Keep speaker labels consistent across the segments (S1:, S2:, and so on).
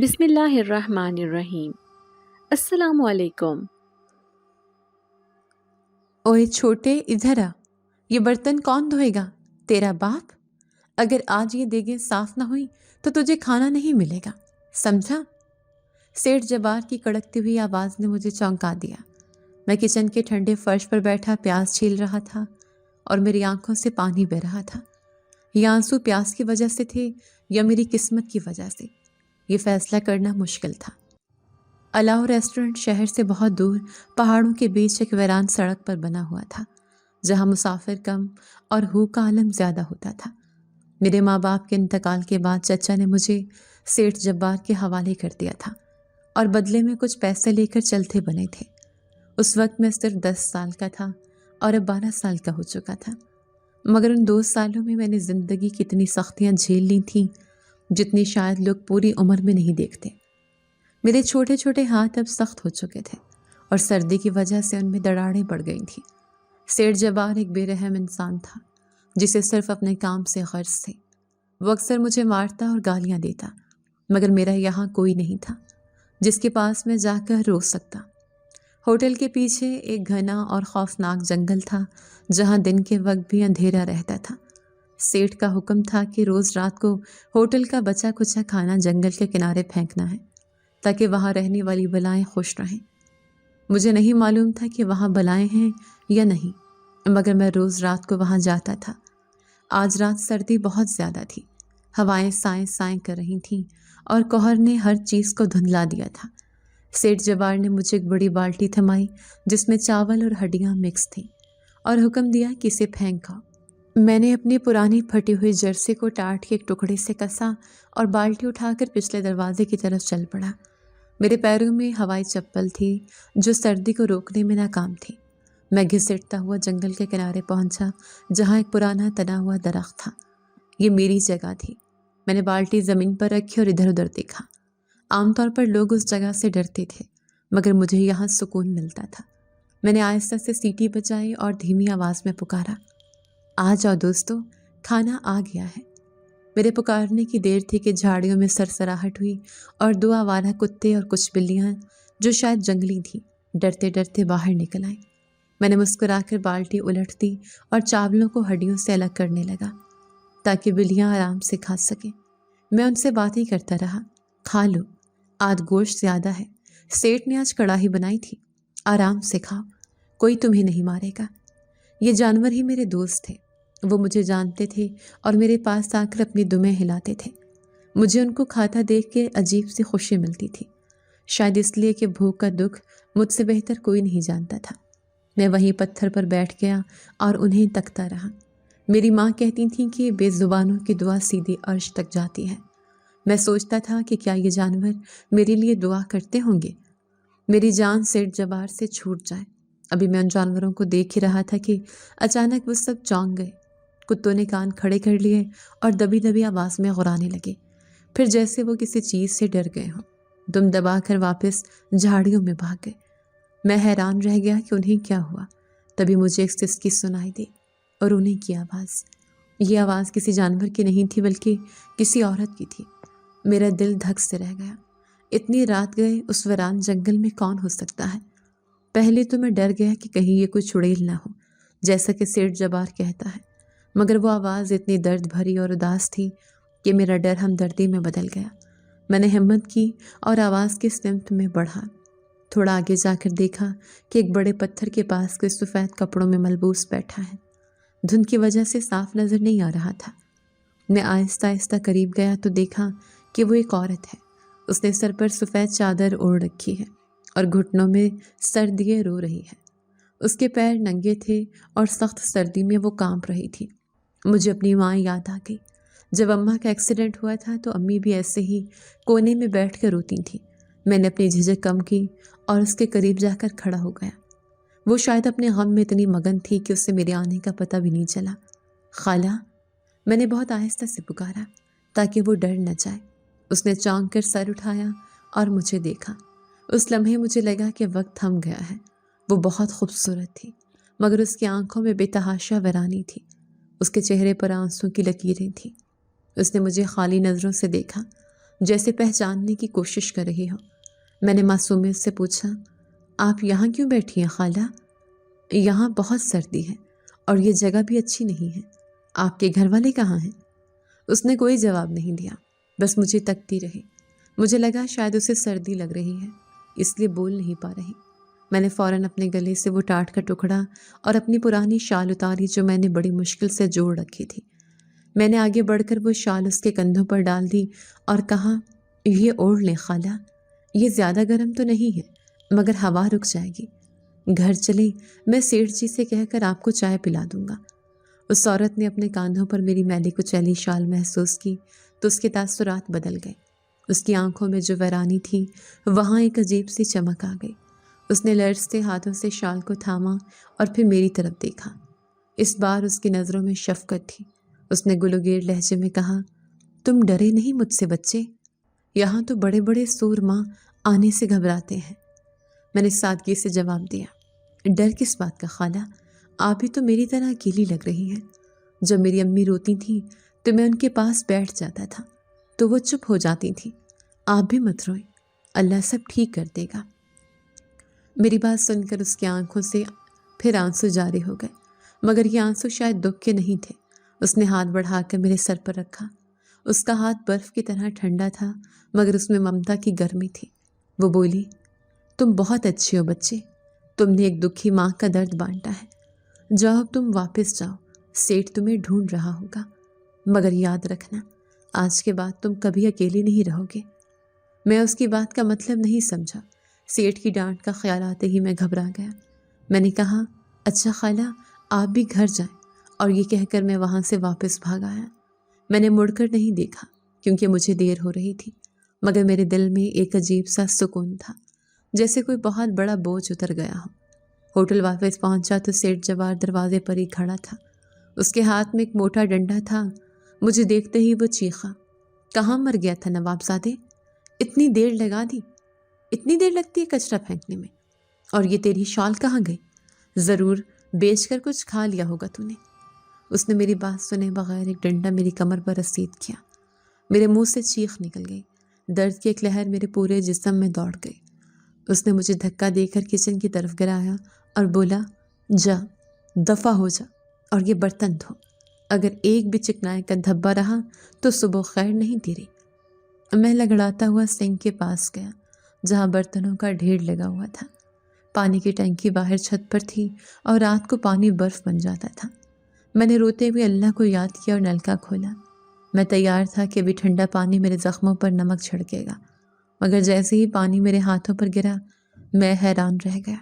S1: بسم اللہ الرحمن الرحیم۔ السلام علیکم۔
S2: اوے چھوٹے ادھر آ، یہ برتن کون دھوئے گا؟ تیرا باپ؟ اگر آج یہ دیگیں صاف نہ ہوئی تو تجھے کھانا نہیں ملے گا، سمجھا؟ سیٹھ جبار کی کڑکتی ہوئی آواز نے مجھے چونکا دیا۔ میں کچن کے ٹھنڈے فرش پر بیٹھا پیاز چھیل رہا تھا اور میری آنکھوں سے پانی بہہ رہا تھا۔ یہ آنسو پیاز کی وجہ سے تھے یا میری قسمت کی وجہ سے، یہ فیصلہ کرنا مشکل تھا۔ الاؤ ریسٹورنٹ شہر سے بہت دور پہاڑوں کے بیچ ایک ویران سڑک پر بنا ہوا تھا، جہاں مسافر کم اور ہو کا عالم زیادہ ہوتا تھا۔ میرے ماں باپ کے انتقال کے بعد چچا نے مجھے سیٹھ جبار کے حوالے کر دیا تھا اور بدلے میں کچھ پیسے لے کر چلتے بنے تھے۔ اس وقت میں صرف 10 سال کا تھا اور اب 12 سال کا ہو چکا تھا، مگر ان 2 سالوں میں نے زندگی کی اتنی سختیاں جھیل لی تھیں جتنی شاید لوگ پوری عمر میں نہیں دیکھتے۔ میرے چھوٹے چھوٹے ہاتھ اب سخت ہو چکے تھے اور سردی کی وجہ سے ان میں دراڑیں پڑ گئی تھیں۔ سیٹھ جبار ایک بے رحم انسان تھا جسے صرف اپنے کام سے غرض تھی۔ وہ اکثر مجھے مارتا اور گالیاں دیتا، مگر میرا یہاں کوئی نہیں تھا جس کے پاس میں جا کر رو سکتا۔ ہوٹل کے پیچھے ایک گھنا اور خوفناک جنگل تھا جہاں دن کے وقت بھی اندھیرا رہتا تھا۔ سیٹھ کا حکم تھا کہ روز رات کو ہوٹل کا بچا کچا کھانا جنگل کے کنارے پھینکنا ہے تاکہ وہاں رہنے والی بلائیں خوش رہیں۔ مجھے نہیں معلوم تھا کہ وہاں بلائیں ہیں یا نہیں، مگر میں روز رات کو وہاں جاتا تھا۔ آج رات سردی بہت زیادہ تھی، ہوائیں سائیں سائیں کر رہی تھیں اور کوہر نے ہر چیز کو دھندلا دیا تھا۔ سیٹھ جبار نے مجھے ایک بڑی بالٹی تھمائی جس میں چاول اور ہڈیاں مکس تھیں اور حکم دیا کہ اسے پھینکو۔ میں نے اپنی پرانی پھٹی ہوئی جرسی کو ٹاٹ کے ایک ٹکڑے سے کسا اور بالٹی اٹھا کر پچھلے دروازے کی طرف چل پڑا۔ میرے پیروں میں ہوائی چپل تھی جو سردی کو روکنے میں ناکام تھی۔ میں گھسٹتا ہوا جنگل کے کنارے پہنچا جہاں ایک پرانا تنا ہوا درخت تھا۔ یہ میری جگہ تھی۔ میں نے بالٹی زمین پر رکھی اور ادھر ادھر دیکھا۔ عام طور پر لوگ اس جگہ سے ڈرتے تھے، مگر مجھے یہاں سکون ملتا تھا۔ میں نے آہستہ سے سیٹی بجائی اور دھیمی آواز میں پکارا، آ جاؤ دوستو، کھانا آ گیا ہے۔ میرے پکارنے کی دیر تھی کہ جھاڑیوں میں سرسراہٹ ہوئی اور 2 آوارہ کتے اور کچھ بلیاں جو شاید جنگلی تھیں ڈرتے ڈرتے باہر نکل آئیں۔ میں نے مسکرا کر بالٹی الٹ دی اور چاولوں کو ہڈیوں سے الگ کرنے لگا تاکہ بلیاں آرام سے کھا سکیں۔ میں ان سے باتیں کرتا رہا، کھا لو، آج گوشت زیادہ ہے، سیٹھ نے آج کڑاہی بنائی تھی، آرام سے کھاؤ، کوئی تمہیں نہیں مارے گا۔ یہ جانور ہی میرے دوست تھے، وہ مجھے جانتے تھے اور میرے پاس آ کر اپنی دمیں ہلاتے تھے۔ مجھے ان کو کھاتا دیکھ کے عجیب سی خوشی ملتی تھی، شاید اس لیے کہ بھوک کا دکھ مجھ سے بہتر کوئی نہیں جانتا تھا۔ میں وہیں پتھر پر بیٹھ گیا اور انہیں تکتا رہا۔ میری ماں کہتی تھیں کہ بے زبانوں کی دعا سیدھی عرش تک جاتی ہے۔ میں سوچتا تھا کہ کیا یہ جانور میرے لیے دعا کرتے ہوں گے؟ میری جان سیٹھ جبار سے چھوٹ جائے۔ ابھی میں ان جانوروں کو دیکھ ہی رہا تھا کہ اچانک وہ سب چونک گئے۔ کتوں نے کان کھڑے کر لیے اور دبی دبی آواز میں غرانے لگے، پھر جیسے وہ کسی چیز سے ڈر گئے ہوں دم دبا کر واپس جھاڑیوں میں بھاگ گئے۔ میں حیران رہ گیا کہ انہیں کیا ہوا۔ تبھی مجھے ایک سسکی سنائی دی اور انہیں کی آواز، یہ آواز کسی جانور کی نہیں تھی بلکہ کسی عورت کی تھی۔ میرا دل دھک سے رہ گیا۔ اتنی رات گئے اس ویران جنگل میں کون ہو سکتا ہے؟ پہلے تو میں ڈر گیا کہ کہیں یہ کوئی چڑیل نہ ہو جیسا کہ سیٹھ جبار کہتا ہے، مگر وہ آواز اتنی درد بھری اور اداس تھی کہ میرا ڈر ہمدردی میں بدل گیا۔ میں نے ہمت کی اور آواز کی سمت میں بڑھا۔ تھوڑا آگے جا کر دیکھا کہ ایک بڑے پتھر کے پاس کوئی سفید کپڑوں میں ملبوس بیٹھا ہے۔ دھند کی وجہ سے صاف نظر نہیں آ رہا تھا۔ میں آہستہ آہستہ قریب گیا تو دیکھا کہ وہ ایک عورت ہے۔ اس نے سر پر سفید چادر اوڑھ رکھی ہے اور گھٹنوں میں سر دیے رو رہی ہے۔ اس کے پیر ننگے تھے اور سخت سردی میں وہ کانپ رہی تھی۔ مجھے اپنی ماں یاد آ گئی۔ جب اماں کا ایکسیڈنٹ ہوا تھا تو امی بھی ایسے ہی کونے میں بیٹھ کر روتی تھیں۔ میں نے اپنی جھجک کم کی اور اس کے قریب جا کر کھڑا ہو گیا۔ وہ شاید اپنے غم میں اتنی مگن تھی کہ اسے میرے آنے کا پتہ بھی نہیں چلا۔ خالہ، میں نے بہت آہستہ سے پکارا تاکہ وہ ڈر نہ جائے۔ اس نے چونک کر سر اٹھایا اور مجھے دیکھا۔ اس لمحے مجھے لگا کہ وقت تھم گیا ہے۔ وہ بہت خوبصورت تھی، مگر اس کی آنکھوں میں بے تحاشا ویرانی تھی۔ اس کے چہرے پر آنسوں کی لکیریں تھیں۔ اس نے مجھے خالی نظروں سے دیکھا۔ جیسے پہچاننے کی کوشش کر رہی ہو۔ میں نے معصومیت سے پوچھا، آپ یہاں کیوں بیٹھی ہیں خالہ؟ یہاں بہت سردی ہے اور یہ جگہ بھی اچھی نہیں ہے، آپ کے گھر والے کہاں ہیں؟ اس نے کوئی جواب نہیں دیا، بس مجھے تکتی رہی۔ مجھے لگا شاید اسے سردی لگ رہی ہے، اس لیے بول نہیں پا رہی۔ میں نے فوراً اپنے گلے سے وہ ٹاٹ کا ٹکڑا اور اپنی پرانی شال اتاری جو میں نے بڑی مشکل سے جوڑ رکھی تھی۔ میں نے آگے بڑھ کر وہ شال اس کے کندھوں پر ڈال دی اور کہا، یہ اوڑھ لیں خالہ، یہ زیادہ گرم تو نہیں ہے مگر ہوا رک جائے گی۔ گھر چلے، میں سیٹھ جی سے کہہ کر آپ کو چائے پلا دوں گا۔ اس عورت نے اپنے کاندھوں پر میری میلی کچیلی شال محسوس کی تو اس کے تاثرات بدل گئے۔ اس کی آنکھوں میں جو ویرانی تھی وہاں ایک عجیب سی چمک آ گئی۔ اس نے لرزتے ہاتھوں سے شال کو تھاما اور پھر میری طرف دیکھا۔ اس بار اس کی نظروں میں شفقت تھی۔ اس نے گلوگیر لہجے میں کہا، تم ڈرے نہیں مجھ سے بچے؟ یہاں تو بڑے بڑے سورما آنے سے گھبراتے ہیں۔ میں نے سادگی سے جواب دیا، ڈر کس بات کا خالہ؟ آپ بھی تو میری طرح اکیلی لگ رہی ہیں۔ جب میری امی روتی تھیں تو میں ان کے پاس بیٹھ جاتا تھا تو وہ چپ ہو جاتی تھی۔ آپ بھی مت روئیں، اللہ سب ٹھیک کر دے گا۔ میری بات سن کر اس کی آنکھوں سے پھر آنسو جاری ہو گئے، مگر یہ آنسو شاید دکھ کے نہیں تھے۔ اس نے ہاتھ بڑھا کر میرے سر پر رکھا۔ اس کا ہاتھ برف کی طرح ٹھنڈا تھا مگر اس میں ممتا کی گرمی تھی۔ وہ بولی، تم بہت اچھے ہو بچے، تم نے ایک دکھی ماں کا درد بانٹا ہے۔ جاؤ اب تم واپس جاؤ، سیٹھ تمہیں ڈھونڈ رہا ہوگا، مگر یاد رکھنا آج کے بعد تم کبھی اکیلے نہیں رہو گے۔ میں اس کی بات کا مطلب نہیں سمجھا۔ سیٹھ کی ڈانٹ کا خیال آتے ہی میں گھبرا گیا۔ میں نے کہا، اچھا خالہ آپ بھی گھر جائیں، اور یہ کہہ کر میں وہاں سے واپس بھاگ آیا۔ میں نے مڑ کر نہیں دیکھا کیونکہ مجھے دیر ہو رہی تھی، مگر میرے دل میں ایک عجیب سا سکون تھا، جیسے کوئی بہت بڑا بوجھ اتر گیا ہو۔ ہوٹل واپس پہنچا تو سیٹھ جوار دروازے پر ہی کھڑا تھا۔ اس کے ہاتھ میں ایک موٹا ڈنڈا تھا۔ مجھے دیکھتے ہی وہ چیخا، کہاں مر گیا تھا نواب زادے؟ اتنی دیر لگا دی؟ اتنی دیر لگتی ہے کچرا پھینکنے میں؟ اور یہ تیری شال کہاں گئی؟ ضرور بیچ کر کچھ کھا لیا ہوگا تو نے۔ اس نے میری بات سنے بغیر ایک ڈنڈا میری کمر پر رسید کیا۔ میرے منہ سے چیخ نکل گئی، درد کی ایک لہر میرے پورے جسم میں دوڑ گئی۔ اس نے مجھے دھکا دے کر کچن کی طرف گرایا اور بولا، جا دفع ہو جا اور یہ برتن دھو، اگر ایک بھی چکنائے کا دھبا رہا تو صبح خیر نہیں تیری۔ میں لگڑاتا ہوا سنک کے پاس گیا جہاں برتنوں کا ڈھیر لگا ہوا تھا۔ پانی کی ٹینکی باہر چھت پر تھی اور رات کو پانی برف بن جاتا تھا۔ میں نے روتے ہوئے اللہ کو یاد کیا اور نلکا کھولا۔ میں تیار تھا کہ ابھی ٹھنڈا پانی میرے زخموں پر نمک چھڑکے گا، مگر جیسے ہی پانی میرے ہاتھوں پر گرا میں حیران رہ گیا۔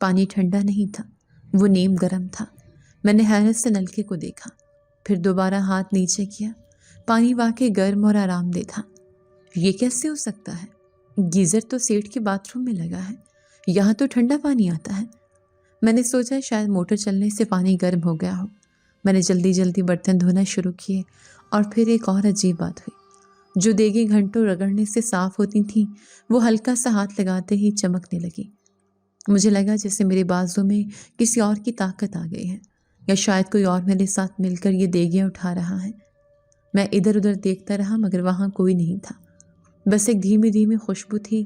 S2: پانی ٹھنڈا نہیں تھا، وہ نیم گرم تھا۔ میں نے حیرت سے نلکے کو دیکھا، پھر دوبارہ ہاتھ نیچے کیا۔ پانی واقعی گرم اور آرام دہ تھا۔ یہ کیسے ہو سکتا ہے؟ گیزر تو سیٹھ کے باتھ روم میں لگا ہے، یہاں تو ٹھنڈا پانی آتا ہے۔ میں نے سوچا شاید موٹر چلنے سے پانی گرم ہو گیا ہو۔ میں نے جلدی جلدی برتن دھونا شروع کیے اور پھر ایک اور عجیب بات ہوئی۔ جو دیگیں گھنٹوں رگڑنے سے صاف ہوتی تھیں وہ ہلکا سا ہاتھ لگاتے ہی چمکنے لگی۔ مجھے لگا جیسے میرے بازو میں کسی اور کی طاقت آ گئی ہے، یا شاید کوئی اور میرے ساتھ مل کر یہ دیگیں اٹھا رہا ہے۔ میں ادھر ادھر دیکھتا رہا مگر وہاں کوئی نہیں تھا، بس ایک دھیمی دھیمی خوشبو تھی،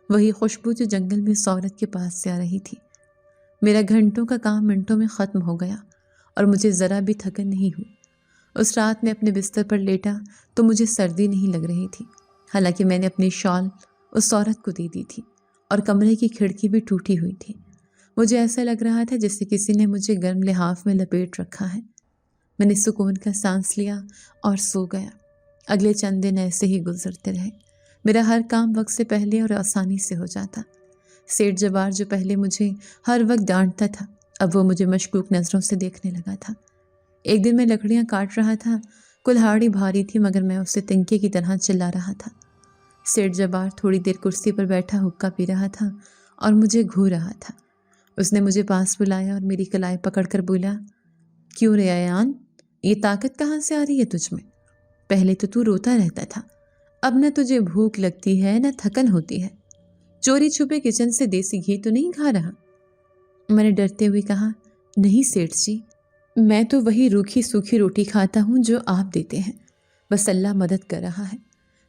S2: وہی خوشبو جو جنگل میں عورت کے پاس سے آ رہی تھی۔ میرا گھنٹوں کا کام منٹوں میں ختم ہو گیا اور مجھے ذرا بھی تھکن نہیں ہوئی۔ اس رات میں اپنے بستر پر لیٹا تو مجھے سردی نہیں لگ رہی تھی، حالانکہ میں نے اپنی شال اس عورت کو دے دی تھی اور کمرے کی کھڑکی بھی ٹوٹی ہوئی تھی۔ مجھے ایسا لگ رہا تھا جیسے کسی نے مجھے گرم لحاف میں لپیٹ رکھا ہے۔ میں نے سکون کا سانس لیا اور سو گیا۔ اگلے چند دن ایسے ہی گزرتے رہے۔ میرا ہر کام وقت سے پہلے اور آسانی سے ہو جاتا۔ سیٹھ جبار جو پہلے مجھے ہر وقت ڈانٹتا تھا اب وہ مجھے مشکوک نظروں سے دیکھنے لگا تھا۔ ایک دن میں لکڑیاں کاٹ رہا تھا، کلہاڑی بھاری تھی مگر میں اسے تنکے کی طرح چلا رہا تھا۔ سیٹھ جبار تھوڑی دیر کرسی پر بیٹھا حقہ پی رہا تھا اور مجھے گھور رہا تھا۔ اس نے مجھے پاس بلایا اور میری کلائی پکڑ کر بولا، کیوں رے ایان، یہ طاقت کہاں سے آ رہی ہے تجھ میں؟ پہلے تو روتا رہتا تھا، اب نہ تجھے بھوک لگتی ہے نہ تھکن ہوتی ہے۔ چوری چھپے کچن سے دیسی گھی تو نہیں کھا رہا؟ میں نے ڈرتے ہوئے کہا، نہیں سیٹھ جی، میں تو وہی روکھی سوکھی روٹی کھاتا ہوں جو آپ دیتے ہیں، بس اللہ مدد کر رہا ہے۔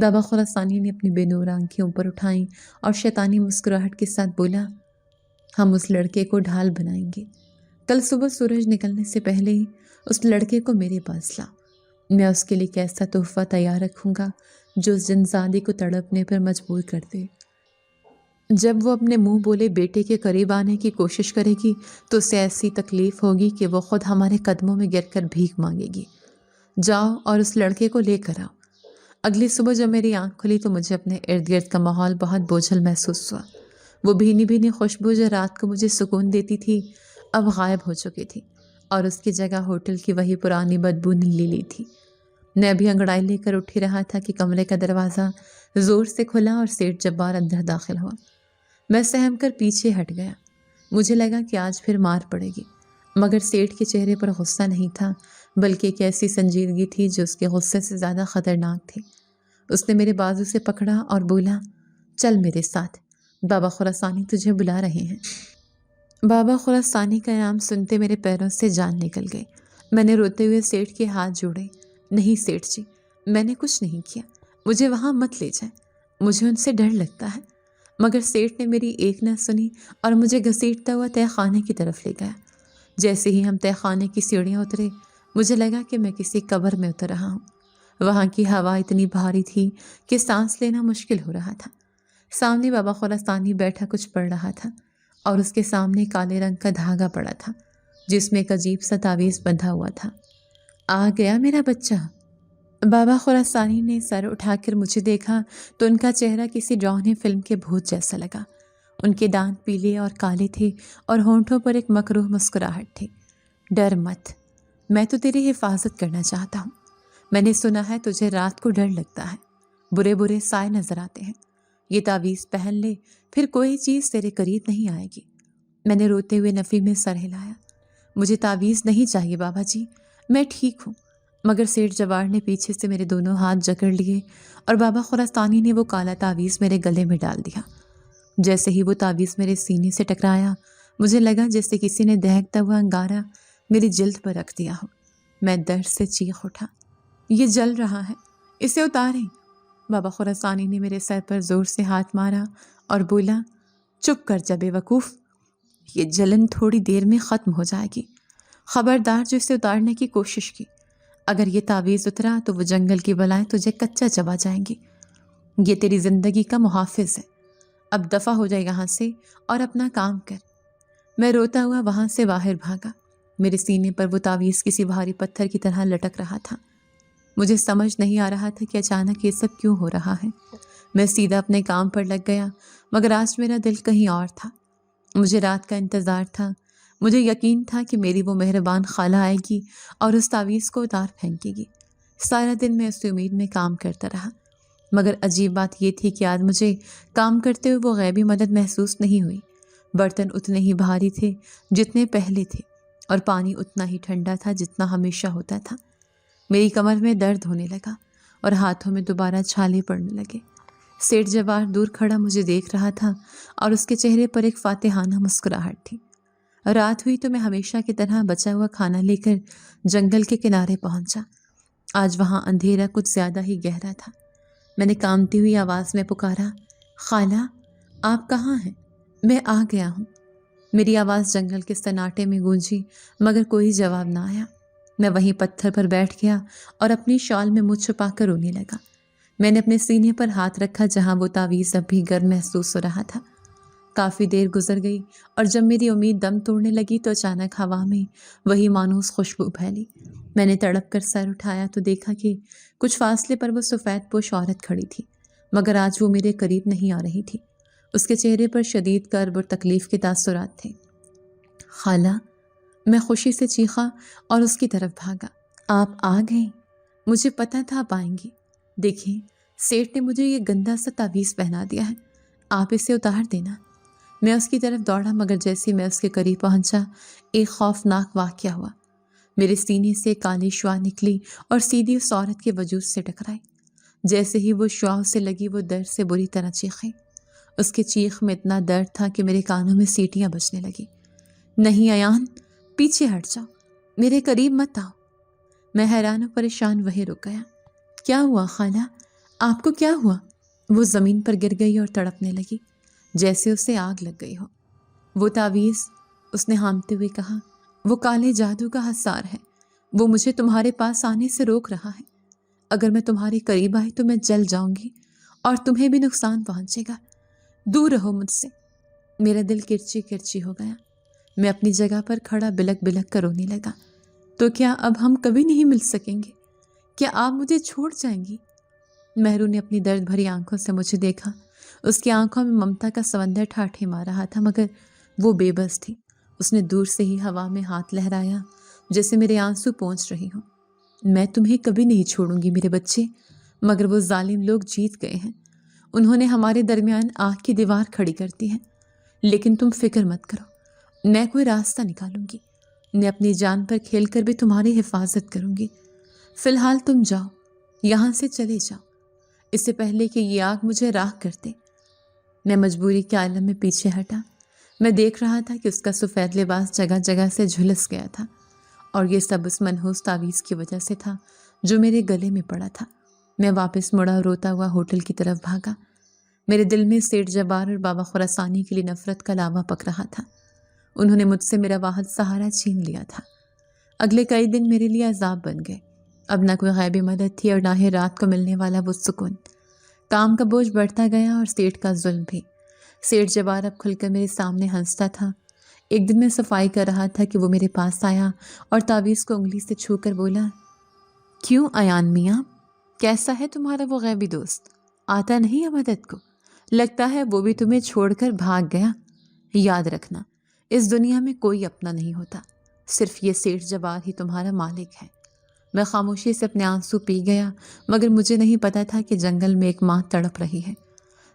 S2: بابا خراسانی نے اپنی بے نور آنکھیں اوپر اٹھائیں اور شیطانی مسکراہٹ کے ساتھ بولا، ہم اس لڑکے کو ڈھال بنائیں گے۔ کل صبح سورج نکلنے سے پہلے ہی اس لڑکے کو میرے پاس لا۔ میں اس کے لیے ایک ایسا تحفہ تیار رکھوں گا جو اس جنزادی کو تڑپنے پر مجبور کر دے۔ جب وہ اپنے منہ بولے بیٹے کے قریب آنے کی کوشش کرے گی تو اسے ایسی تکلیف ہوگی کہ وہ خود ہمارے قدموں میں گر کر بھیک مانگے گی۔ جاؤ اور اس لڑکے کو لے کر آؤ۔ اگلی صبح جب میری آنکھ کھلی تو مجھے اپنے ارد گرد کا ماحول بہت بوجھل محسوس ہوا۔ وہ بھینی بھینی خوشبو جو رات کو مجھے سکون دیتی تھی اب غائب ہو چکی تھی اور اس کی جگہ ہوٹل کی وہی پرانی بدبو نے لے لی تھی۔ میں ابھی انگڑائی لے کر اٹھ ہی رہا تھا کہ کمرے کا دروازہ زور سے کھلا اور سیٹھ جبار اندر داخل ہوا۔ میں سہم کر پیچھے ہٹ گیا۔ مجھے لگا کہ آج پھر مار پڑے گی، مگر سیٹھ کے چہرے پر غصہ نہیں تھا بلکہ ایک ایسی سنجیدگی تھی جو اس کے غصے سے زیادہ خطرناک تھی۔ اس نے میرے بازو سے پکڑا اور بولا، چل میرے ساتھ، بابا خراسانی تجھے بلا رہے ہیں۔ بابا خراسانی کا نام سنتے میرے پیروں سے جان نکل گئی۔ میں نے روتے ہوئے سیٹھ کے ہاتھ جوڑے۔ نہیں سیٹھ جی، میں نے کچھ نہیں کیا، مجھے وہاں مت لے جائیں، مجھے ان سے ڈر لگتا ہے۔ مگر سیٹھ نے میری ایک نہ سنی اور مجھے گھسیٹتا ہوا تہہ خانے کی طرف لے گیا۔ جیسے ہی ہم تہہ خانے کی سیڑھیاں اترے مجھے لگا کہ میں کسی قبر میں اتر رہا ہوں۔ وہاں کی ہوا اتنی بھاری تھی کہ سانس لینا مشکل ہو رہا تھا۔ سامنے بابا خراسانی بیٹھا کچھ پڑھ رہا تھا اور اس کے سامنے کالے رنگ کا دھاگا پڑا تھا جس میں ایک عجیب سا تعویذ بندھا ہوا تھا۔ آ گیا میرا بچہ۔ بابا خراسانی نے سر اٹھا کر مجھے دیکھا تو ان کا چہرہ کسی ڈراؤنی فلم کے بھوت جیسا لگا۔ ان کے دانت پیلے اور کالے تھے اور ہونٹوں پر ایک مکروہ مسکراہٹ تھی۔ ڈر مت، میں تو تیری حفاظت کرنا چاہتا ہوں۔ میں نے سنا ہے تجھے رات کو ڈر لگتا ہے، برے برے سائے نظر آتے ہیں۔ یہ تعویذ پہن لے، پھر کوئی چیز تیرے قریب نہیں آئے گی۔ میں نے روتے ہوئے نفی میں سر ہلایا۔ مجھے تعویذ نہیں چاہیے بابا جی، میں ٹھیک ہوں۔ مگر سیٹھ جوار نے پیچھے سے میرے دونوں ہاتھ جکڑ لیے اور بابا خراسانی نے وہ کالا تعویذ میرے گلے میں ڈال دیا۔ جیسے ہی وہ تعویذ میرے سینے سے ٹکرایا مجھے لگا جیسے کسی نے دہکتا ہوا انگارہ میری جلد پر رکھ دیا ہو۔ میں درد سے چیخ اٹھا، یہ جل رہا ہے، اسے اتاریں۔ بابا خراسانی نے میرے سر پر زور سے ہاتھ مارا اور بولا، چپ کر جا بے وقوف، یہ جلن تھوڑی دیر میں ختم ہو جائے گی۔ خبردار جو اسے اتارنے کی کوشش کی، اگر یہ تعویذ اترا تو وہ جنگل کی بلائیں تجھے کچا چبا جائیں گی۔ یہ تیری زندگی کا محافظ ہے، اب دفع ہو جائے یہاں سے اور اپنا کام کر۔ میں روتا ہوا وہاں سے باہر بھاگا۔ میرے سینے پر وہ تعویذ کسی بھاری پتھر کی طرح لٹک رہا تھا۔ مجھے سمجھ نہیں آ رہا تھا کہ اچانک یہ سب کیوں ہو رہا ہے۔ میں سیدھا اپنے کام پر لگ گیا، مگر آج میرا دل کہیں اور تھا۔ مجھے رات کا انتظار تھا۔ مجھے یقین تھا کہ میری وہ مہربان خالہ آئے گی اور اس تعویذ کو اتار پھینکے گی۔ سارا دن میں اس امید میں کام کرتا رہا، مگر عجیب بات یہ تھی کہ آج مجھے کام کرتے ہوئے وہ غیبی مدد محسوس نہیں ہوئی۔ برتن اتنے ہی بھاری تھے جتنے پہلے تھے اور پانی اتنا ہی ٹھنڈا تھا جتنا ہمیشہ ہوتا تھا۔ میری کمر میں درد ہونے لگا اور ہاتھوں میں دوبارہ چھالے پڑنے لگے۔ سیٹھ جوار دور کھڑا مجھے دیکھ رہا تھا اور اس کے چہرے پر ایک فاتحانہ مسکراہٹ تھی۔ رات ہوئی تو میں ہمیشہ کی طرح بچا ہوا کھانا لے کر جنگل کے کنارے پہنچا۔ آج وہاں اندھیرا کچھ زیادہ ہی گہرا تھا۔ میں نے کانپتی ہوئی آواز میں پکارا، خالہ آپ کہاں ہیں؟ میں آ گیا ہوں۔ میری آواز جنگل کے سناٹے میں گونجی مگر کوئی جواب نہ آیا۔ میں وہیں پتھر پر بیٹھ گیا اور اپنی شال میں منہ چھپا کر رونے لگا۔ میں نے اپنے سینے پر ہاتھ رکھا جہاں وہ تعویذ اب بھی گرم محسوس ہو رہا تھا۔ کافی دیر گزر گئی اور جب میری امید دم توڑنے لگی تو اچانک ہوا میں وہی مانوس خوشبو پھیلی۔ میں نے تڑپ کر سر اٹھایا تو دیکھا کہ کچھ فاصلے پر وہ سفید پوش عورت کھڑی تھی، مگر آج وہ میرے قریب نہیں آ رہی تھی۔ اس کے چہرے پر شدید کرب اور تکلیف کے تاثرات تھے۔ خالہ، میں خوشی سے چیخا اور اس کی طرف بھاگا۔ آپ آ گئیں، مجھے پتہ تھا آپ آئیں گی۔ دیکھیں، سیٹھ نے مجھے یہ گندا سا تعویذ پہنا دیا ہے، آپ اسے اتار دینا۔ میں اس کی طرف دوڑا مگر جیسے میں اس کے قریب پہنچا ایک خوفناک واقعہ ہوا۔ میرے سینے سے کالی شعاع نکلی اور سیدھی اس عورت کے وجود سے ٹکرائی۔ جیسے ہی وہ شعاع سے لگی وہ درد سے بری طرح چیخیں۔ اس کے چیخ میں اتنا درد تھا کہ میرے کانوں میں سیٹیاں بجنے لگی۔ نہیں ایان، پیچھے ہٹ جاؤ، میرے قریب مت آؤ۔ میں حیران و پریشان وہیں رک گیا۔ کیا ہوا خالہ؟ آپ کو کیا ہوا؟ وہ زمین پر گر گئی اور تڑپنے لگی جیسے اسے آگ لگ گئی ہو۔ وہ تعویذ، اس نے ہامتے ہوئے کہا، وہ کالے جادو کا حصار ہے، وہ مجھے تمہارے پاس آنے سے روک رہا ہے۔ اگر میں تمہارے قریب آئی تو میں جل جاؤں گی اور تمہیں بھی نقصان پہنچے گا، دور رہو مجھ سے۔ میرا دل کرچی کرچی ہو گیا، میں اپنی جگہ پر کھڑا بلک بلک کر رونے لگا۔ تو کیا اب ہم کبھی نہیں مل سکیں گے؟ کیا آپ مجھے چھوڑ جائیں گی؟ مہرو نے اپنی درد بھری آنکھوں سے مجھے دیکھا۔ اس کی آنکھوں میں ممتا کا سمندر ٹھاٹھے مار رہا تھا، مگر وہ بے بس تھی۔ اس نے دور سے ہی ہوا میں ہاتھ لہرایا جیسے میرے آنسو پہنچ رہی ہوں۔ میں تمہیں کبھی نہیں چھوڑوں گی میرے بچے، مگر وہ ظالم لوگ جیت گئے ہیں۔ انہوں نے ہمارے درمیان آگ کی دیوار کھڑی کر دی ہے، لیکن تم فکر مت کرو، میں کوئی راستہ نکالوں گی۔ میں اپنی جان پر کھیل کر بھی تمہاری حفاظت کروں گی۔ فی الحال تم جاؤ، یہاں سے چلے جاؤ، اس سے پہلے کہ یہ آگ مجھے راکھ کر دے۔ میں مجبوری کے عالم میں پیچھے ہٹا۔ میں دیکھ رہا تھا کہ اس کا سفید لباس جگہ جگہ سے جھلس گیا تھا، اور یہ سب اس منحوس تعویذ کی وجہ سے تھا جو میرے گلے میں پڑا تھا۔ میں واپس مڑا، روتا ہوا ہوٹل کی طرف بھاگا۔ میرے دل میں سیٹھ جبار اور بابا خراسانی کے لیے نفرت کا لاوا پک رہا تھا۔ انہوں نے مجھ سے میرا واحد سہارا چھین لیا تھا۔ اگلے کئی دن میرے لیے عذاب بن گئے۔ اب نہ کوئی غیبی مدد تھی اور نہ ہی رات کو ملنے والا وہ سکون۔ کام کا بوجھ بڑھتا گیا اور سیٹھ کا ظلم بھی۔ سیٹھ جبار اب کھل کر میرے سامنے ہنستا تھا۔ ایک دن میں صفائی کر رہا تھا کہ وہ میرے پاس آیا اور تعویذ کو انگلی سے چھو کر بولا، کیوں ایان میاں، کیسا ہے تمہارا وہ غیبی دوست؟ آتا نہیں ہے مدد کو؟ لگتا ہے وہ بھی تمہیں چھوڑ کر بھاگ گیا۔ یاد رکھنا، اس دنیا میں کوئی اپنا نہیں ہوتا، صرف یہ سیٹھ جبار ہی تمہارا مالک ہے۔ میں خاموشی سے اپنے آنسو پی گیا، مگر مجھے نہیں پتا تھا کہ جنگل میں ایک ماں تڑپ رہی ہے۔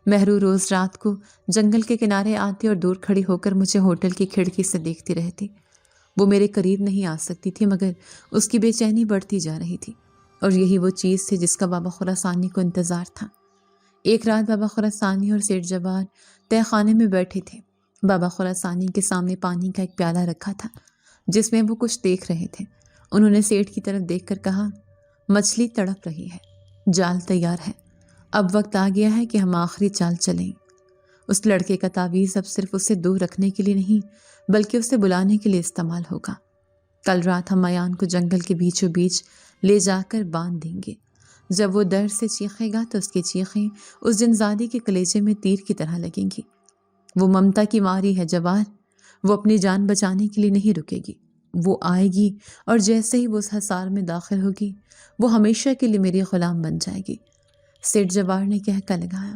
S2: مہرو روز رات کو جنگل کے کنارے آتی اور دور کھڑی ہو کر مجھے ہوٹل کی کھڑکی سے دیکھتی رہتی۔ وہ میرے قریب نہیں آ سکتی تھی، مگر اس کی بے چینی بڑھتی جا رہی تھی، اور یہی وہ چیز تھی جس کا بابا خراسانی کو انتظار تھا۔ ایک رات بابا خراسانی اور سیٹھ جبار تہہ خانے میں بیٹھے تھے۔ بابا خراسانی کے سامنے پانی کا ایک پیالہ رکھا تھا جس میں وہ کچھ دیکھ رہے تھے۔ انہوں نے سیٹھ کی طرف دیکھ کر کہا، مچھلی تڑپ رہی ہے، جال تیار ہے، اب وقت آ گیا ہے کہ ہم آخری چال چلیں۔ اس لڑکے کا تعویذ اب صرف اسے دور رکھنے کے لیے نہیں بلکہ اسے بلانے کے لیے استعمال ہوگا۔ کل رات ہم ایان کو جنگل کے بیچوں بیچ لے جا کر باندھ دیں گے۔ جب وہ درد سے چیخے گا تو اس کی چیخیں اس جنزادی کے کلیجے میں تیر کی طرح لگیں گی۔ وہ ممتا کی ماری ہے جبار، وہ اپنی جان بچانے کے لیے نہیں رکے گی۔ وہ آئے گی اور جیسے ہی وہ اس حصار میں داخل ہوگی وہ ہمیشہ کے لیے میری غلام بن جائے گی۔ سیٹھ جبار نے کہہ کر لگایا،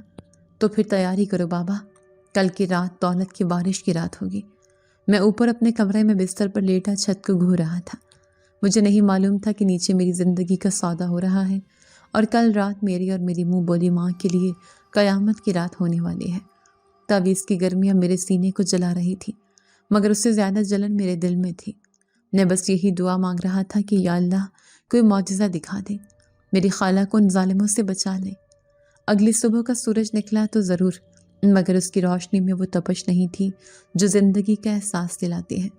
S2: تو پھر تیاری کرو بابا، کل کی رات دولت کی بارش کی رات ہوگی۔ میں اوپر اپنے کمرے میں بستر پر لیٹا چھت کو گھو رہا تھا۔ مجھے نہیں معلوم تھا کہ نیچے میری زندگی کا سودا ہو رہا ہے، اور کل رات میری اور میری منہ بولی ماں کے لیے قیامت کی رات ہونے والی ہے۔ تعویذ کی گرمیاں میرے سینے کو جلا رہی تھی، مگر اس سے زیادہ جلن میرے دل میں تھی۔ میں بس یہی دعا مانگ رہا تھا کہ یا اللہ کوئی معجزہ دکھا دے، میری خالہ کو ان ظالموں سے بچا لے۔ اگلی صبح کا سورج نکلا تو ضرور، مگر اس کی روشنی میں وہ تپش نہیں تھی جو زندگی کا احساس دلاتی ہے،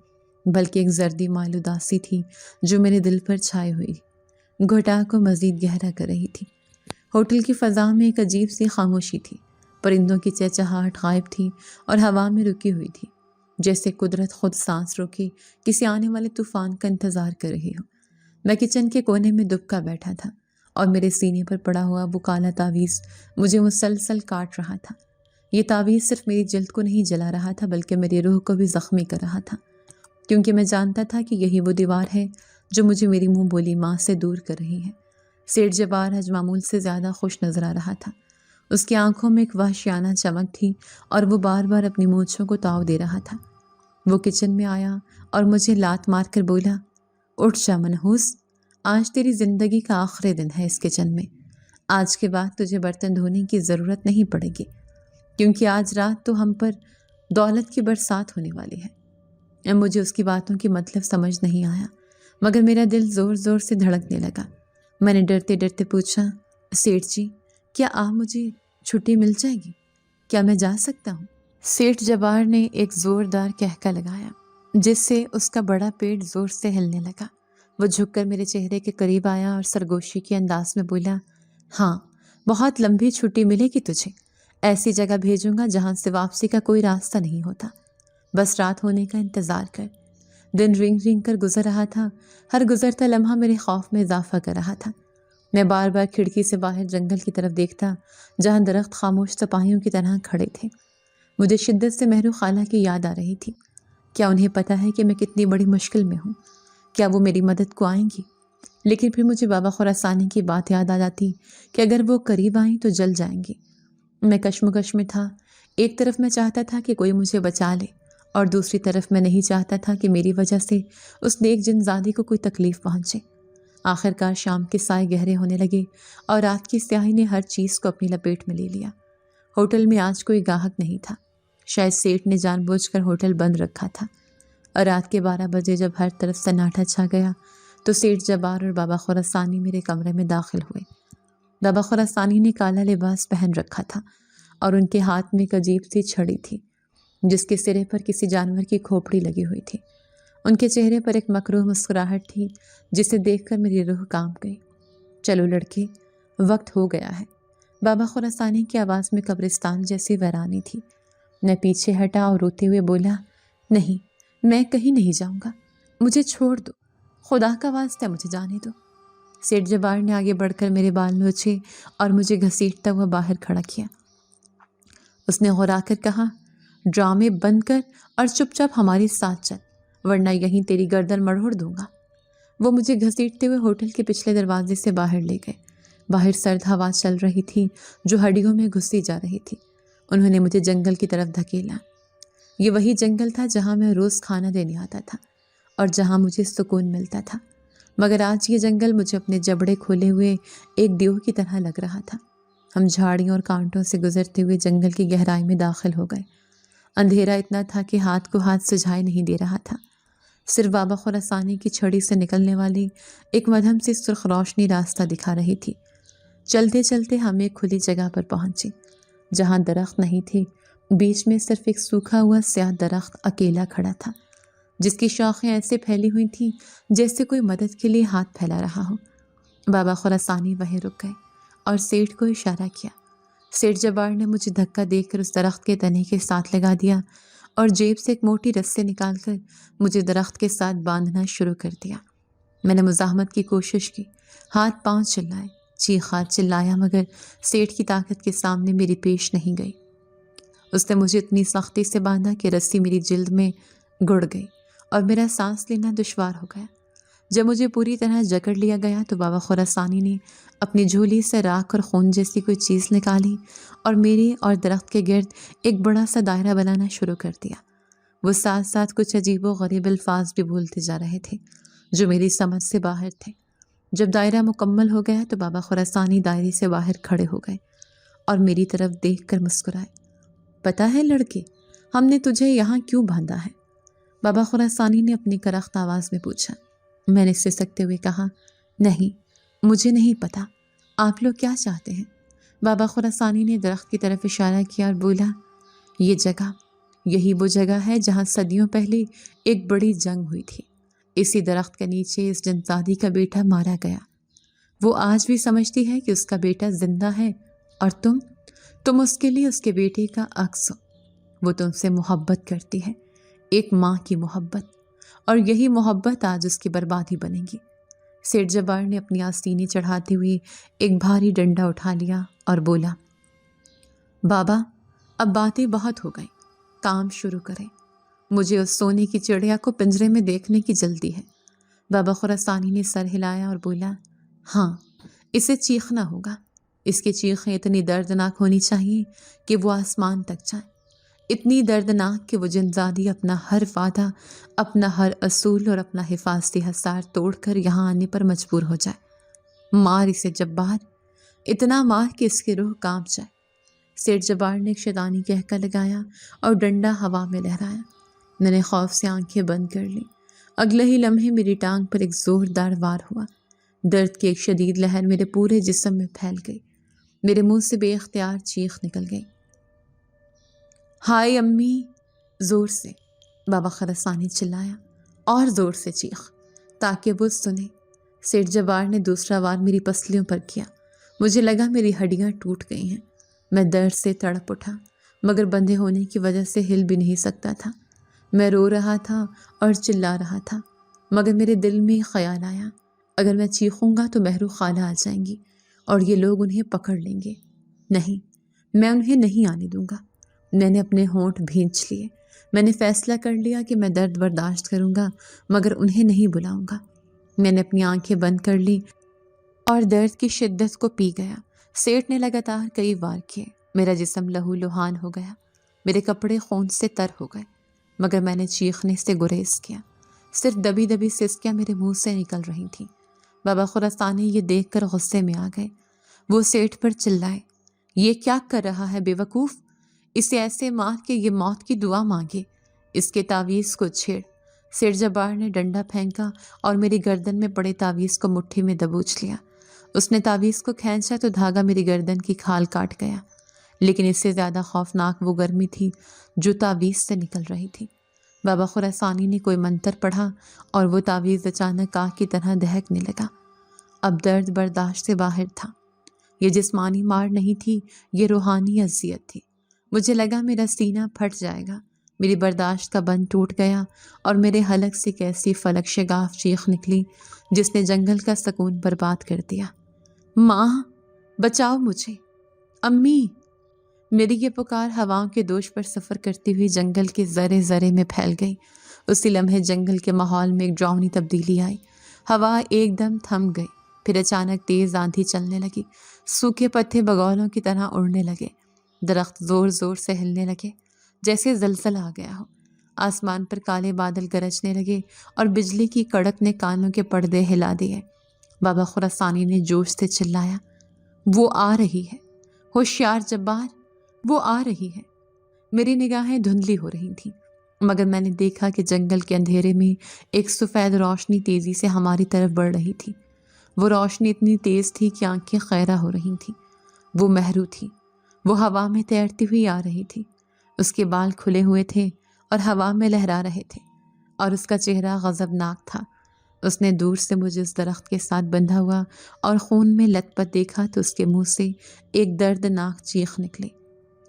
S2: بلکہ ایک زردی مائل اداسی تھی جو میرے دل پر چھائے ہوئی گھٹا کو مزید گہرا کر رہی تھی۔ ہوٹل کی فضا میں ایک عجیب سی خاموشی تھی، پرندوں کی چہچہاہٹ غائب تھی اور ہوا میں رکی ہوئی تھی، جیسے قدرت خود سانس روکے کسی آنے والے طوفان کا انتظار کر رہی ہو۔ میں کچن کے کونے میں دبکا بیٹھا تھا، اور میرے سینے پر پڑا ہوا وہ کالا تعویذ مجھے مسلسل کاٹ رہا تھا۔ یہ تعویذ صرف میری جلد کو نہیں جلا رہا تھا بلکہ میری روح کو بھی زخمی کر رہا تھا، کیونکہ میں جانتا تھا کہ یہی وہ دیوار ہے جو مجھے میری منہ بولی ماں سے دور کر رہی ہے۔ سیٹھ جبار آج معمول سے زیادہ خوش نظر آ رہا تھا۔ اس کی آنکھوں میں ایک وحشیانہ چمک تھی اور وہ بار بار اپنی مونچھوں کو تاؤ دے رہا تھا۔ وہ کچن میں آیا اور مجھے لات مار کر بولا، اٹھ جا منحوس، آج تیری زندگی کا آخری دن ہے اس کچن میں۔ آج کے بعد تجھے برتن دھونے کی ضرورت نہیں پڑے گی، کیونکہ آج رات تو ہم پر دولت کی برسات ہونے والی ہے۔ مجھے اس کی باتوں کی مطلب سمجھ نہیں آیا، مگر میرا دل زور زور سے دھڑکنے لگا۔ میں نے ڈرتے ڈرتے پوچھا، سیٹھ جی، کیا آپ مجھے چھٹی مل جائے گی؟ کیا میں جا سکتا ہوں؟ سیٹھ جبار نے ایک زوردار کہکا لگایا جس سے اس کا بڑا پیٹ زور سے ہلنے لگا۔ وہ جھک کر میرے چہرے کے قریب آیا اور سرگوشی کے انداز میں بولا، ہاں بہت لمبی چھٹی ملے گی تجھے، ایسی جگہ بھیجوں گا جہاں سے واپسی کا کوئی راستہ نہیں ہوتا، بس رات ہونے کا انتظار کر۔ دن رنگ رنگ کر گزر رہا تھا، ہر گزرتا لمحہ میرے خوف میں اضافہ کر رہا تھا۔ میں بار بار کھڑکی سے باہر جنگل کی طرف دیکھتا، جہاں درخت خاموش سپاہیوں کی طرح کھڑے تھے۔ مجھے شدت سے مہرو خالہ کی یاد آ رہی تھی۔ کیا انہیں پتہ ہے کہ میں کتنی بڑی مشکل میں ہوں؟ کیا وہ میری مدد کو آئیں گی؟ لیکن پھر مجھے بابا خراسانی کی بات یاد آ جاتی کہ اگر وہ قریب آئیں تو جل جائیں گی۔ میں کشمکش میں تھا، ایک طرف میں چاہتا تھا کہ کوئی مجھے بچا لے، اور دوسری طرف میں نہیں چاہتا تھا کہ میری وجہ سے اس نیک جن زادی کو کوئی تکلیف پہنچے۔ آخر کار شام کے سائے گہرے ہونے لگے اور رات کی سیاہی نے ہر چیز کو اپنی لپیٹ میں لے لیا۔ ہوٹل میں آج کوئی گاہک نہیں تھا، شاید سیٹھ نے جان بوجھ کر ہوٹل بند رکھا تھا۔ اور رات کے 12 بجے جب ہر طرف سناٹا چھا گیا تو سیٹھ جبار اور بابا خراسانی میرے کمرے میں داخل ہوئے۔ بابا خراسانی نے کالا لباس پہن رکھا تھا اور ان کے ہاتھ میں ایک عجیب سی چھڑی تھی جس کے سرے پر کسی جانور کی کھوپڑی لگی ہوئی تھی۔ ان کے چہرے پر ایک مکروہ مسکراہٹ تھی جسے دیکھ کر میری روح کانپ گئی۔ چلو لڑکے، وقت ہو گیا ہے۔ بابا خراسانی کی آواز میں قبرستان جیسی ویرانی تھی۔ میں پیچھے ہٹا اور روتے ہوئے بولا، نہیں، میں کہیں نہیں جاؤں گا، مجھے چھوڑ دو، خدا کا واسطہ مجھے جانے دو۔ سیٹھ جبار نے آگے بڑھ کر میرے بال نوچے اور مجھے گھسیٹتا ہوا باہر کھڑا کیا۔ اس نے غرا کر کہا، ڈرامے بند کر اور چپ چاپ ہمارے ساتھ چل، ورنہ یہیں تیری گردن مڑوڑ دوں گا۔ وہ مجھے گھسیٹتے ہوئے ہوٹل کے پچھلے دروازے سے باہر لے گئے۔ باہر سرد ہوا چل رہی تھی جو ہڈیوں میں گھسی جا رہی تھی۔ انہوں نے مجھے جنگل کی طرف دھکیلا۔ یہ وہی جنگل تھا جہاں میں روز کھانا دینے آتا تھا اور جہاں مجھے سکون ملتا تھا، مگر آج یہ جنگل مجھے اپنے جبڑے کھولے ہوئے ایک دیو کی طرح لگ رہا تھا۔ ہم جھاڑیوں اور کانٹوں سے گزرتے ہوئے جنگل کی گہرائی میں داخل ہو گئے۔ اندھیرا اتنا تھا کہ ہاتھ کو ہاتھ سجھائی نہیں دے رہا تھا۔ صرف بابا خراسانی کی چھڑی سے نکلنے والی ایک مدھم سی سرخ روشنی راستہ دکھا رہی تھی۔ چلتے چلتے ہم ایک کھلی جگہ پر پہنچے جہاں درخت نہیں تھے، بیچ میں صرف ایک سوکھا ہوا سیاہ درخت اکیلا کھڑا تھا جس کی شاخیں ایسے پھیلی ہوئی تھیں جیسے کوئی مدد کے لیے ہاتھ پھیلا رہا ہو۔ بابا خراسانی وہیں رک گئے اور سیٹھ کو اشارہ کیا۔ سیٹھ جبار نے مجھے دھکا دے کر اس درخت کے تنے کے ساتھ لگا دیا اور جیب سے ایک موٹی رسی نکال کر مجھے درخت کے ساتھ باندھنا شروع کر دیا۔ میں نے مزاحمت کی کوشش کی، ہاتھ پاؤں چلائے، چیخا چلایا، مگر سیٹھ کی طاقت کے سامنے میری پیش نہیں گئی۔ اس نے مجھے اتنی سختی سے باندھا کہ رسی میری جلد میں گڑ گئی اور میرا سانس لینا دشوار ہو گیا۔ جب مجھے پوری طرح جکڑ لیا گیا تو بابا خراسانی نے اپنی جھولی سے راکھ اور خون جیسی کوئی چیز نکالی اور میرے اور درخت کے گرد ایک بڑا سا دائرہ بنانا شروع کر دیا۔ وہ ساتھ ساتھ کچھ عجیب و غریب الفاظ بھی بولتے جا رہے تھے جو میری سمجھ سے باہر تھے۔ جب دائرہ مکمل ہو گیا تو بابا خراسانی دائرے سے باہر کھڑے ہو گئے اور میری طرف دیکھ کر مسکرائے۔ پتہ ہے لڑکے، ہم نے تجھے یہاں کیوں باندھا ہے؟ بابا خراسانی نے اپنی کرخت آواز میں پوچھا۔ میں نے سسکتے ہوئے کہا، نہیں، مجھے نہیں پتا، آپ لوگ کیا چاہتے ہیں؟ بابا خراسانی نے درخت کی طرف اشارہ کیا اور بولا، یہ جگہ، یہی وہ جگہ ہے جہاں صدیوں پہلے ایک بڑی جنگ ہوئی تھی۔ اسی درخت کے نیچے اس جنزادی کا بیٹا مارا گیا۔ وہ آج بھی سمجھتی ہے کہ اس کا بیٹا زندہ ہے اور تم اس کے لیے اس کے بیٹے کا عکس ہو۔ وہ تم سے محبت کرتی ہے، ایک ماں کی محبت، اور یہی محبت آج اس کی بربادی بنے گی۔ سیٹھ جبار نے اپنی آستینی چڑھاتے ہوئے ایک بھاری ڈنڈا اٹھا لیا اور بولا، بابا، اب باتیں بہت ہو گئیں، کام شروع کریں۔ مجھے اس سونے کی چڑیا کو پنجرے میں دیکھنے کی جلدی ہے۔ بابا خراسانی نے سر ہلایا اور بولا، ہاں، اسے چیخنا ہوگا۔ اس کی چیخیں اتنی دردناک ہونی چاہیے کہ وہ آسمان تک جائیں، اتنی دردناک کہ وہ جنزادی اپنا ہر وعدہ، اپنا ہر اصول اور اپنا حفاظتی حصار توڑ کر یہاں آنے پر مجبور ہو جائے۔ مار اسے جبار، اتنا مار کہ اس کی روح کانپ جائے۔ سیٹھ جبار نے ایک شیطانی کہکا لگایا اور ڈنڈا ہوا میں لہرایا۔ میں نے خوف سے آنکھیں بند کر لیں۔ اگلے ہی لمحے میری ٹانگ پر ایک زوردار وار ہوا۔ درد کی ایک شدید لہر میرے پورے جسم میں پھیل گئی۔ میرے منہ سے بے اختیار چیخ نکل گئی، ہائے امی! زور سے بابا خراسانی چلایا، اور زور سے چیخ تاکہ وہ سنے۔ سیٹھ جبار نے دوسرا وار میری پسلیوں پر کیا۔ مجھے لگا میری ہڈیاں ٹوٹ گئی ہیں۔ میں درد سے تڑپ اٹھا، مگر بندھے ہونے کی وجہ سے ہل بھی نہیں سکتا تھا۔ میں رو رہا تھا اور چلا رہا تھا، مگر میرے دل میں خیال آیا، اگر میں چیخوں گا تو مہرو خالہ آ جائیں گی اور یہ لوگ انہیں پکڑ لیں گے۔ نہیں، میں انہیں نہیں آنے دوں گا۔ میں نے اپنے ہونٹ بھینچ لیے۔ میں نے فیصلہ کر لیا کہ میں درد برداشت کروں گا، مگر انہیں نہیں بلاؤں گا۔ میں نے اپنی آنکھیں بند کر لی اور درد کی شدت کو پی گیا۔ سیٹھ نے لگاتار کئی وار کیے۔ میرا جسم لہو لہان ہو گیا، میرے کپڑے خون سے تر ہو گئے، مگر میں نے چیخنے سے گریز کیا۔ صرف دبی دبی سسکیاں میرے منہ سے نکل رہی تھیں۔ بابا خراسانی یہ دیکھ کر غصے میں آ گئے۔ وہ سیٹھ پر چلائے، یہ کیا کر رہا ہے بے وقوف؟ اسے ایسے مار کے یہ موت کی دعا مانگے، اس کے تعویذ کو چھیڑ۔ سیٹھ جبار نے ڈنڈا پھینکا اور میری گردن میں پڑے تعویذ کو مٹھی میں دبوچ لیا۔ اس نے تعویذ کو کھینچا تو دھاگا میری گردن کی کھال کاٹ گیا، لیکن اس سے زیادہ خوفناک وہ گرمی تھی جو تعویذ سے نکل رہی تھی۔ بابا خراسانی نے کوئی منتر پڑھا اور وہ تعویذ اچانک آگ کی طرح دہکنے لگا۔ اب درد برداشت سے باہر تھا۔ یہ جسمانی مار نہیں تھی، یہ روحانی اذیت تھی۔ مجھے لگا میرا سینہ پھٹ جائے گا، میری برداشت کا بند ٹوٹ گیا اور میرے حلق سے ایک ایسی فلک شگاف چیخ نکلی جس نے جنگل کا سکون برباد کر دیا۔ ماں، بچاؤ مجھے، امی! میری یہ پکار ہواؤں کے دوش پر سفر کرتی ہوئی جنگل کے ذرے ذرے میں پھیل گئی۔ اسی لمحے جنگل کے ماحول میں ایک ڈراؤنی تبدیلی آئی۔ ہوا ایک دم تھم گئی، پھر اچانک تیز آندھی چلنے لگی۔ سوکھے پتے بگولوں کی طرح اڑنے لگے، درخت زور زور سے ہلنے لگے جیسے زلزلہ آ گیا ہو۔ آسمان پر کالے بادل گرجنے لگے اور بجلی کی کڑک نے کانوں کے پردے ہلا دیے۔ بابا خراسانی نے جوش سے چلایا، وہ آ رہی ہے، ہوشیار جبار، وہ آ رہی ہے۔ میری نگاہیں دھندلی ہو رہی تھیں، مگر میں نے دیکھا کہ جنگل کے اندھیرے میں ایک سفید روشنی تیزی سے ہماری طرف بڑھ رہی تھی۔ وہ روشنی اتنی تیز تھی کہ آنکھیں خیرہ ہو رہی تھیں۔ وہ مہرو تھی، وہ ہوا میں تیرتی ہوئی آ رہی تھی۔ اس کے بال کھلے ہوئے تھے اور ہوا میں لہرا رہے تھے، اور اس کا چہرہ غضبناک تھا۔ اس نے دور سے مجھے اس درخت کے ساتھ بندھا ہوا اور خون میں لت پت دیکھا تو اس کے منہ سے ایک دردناک چیخ نکلی،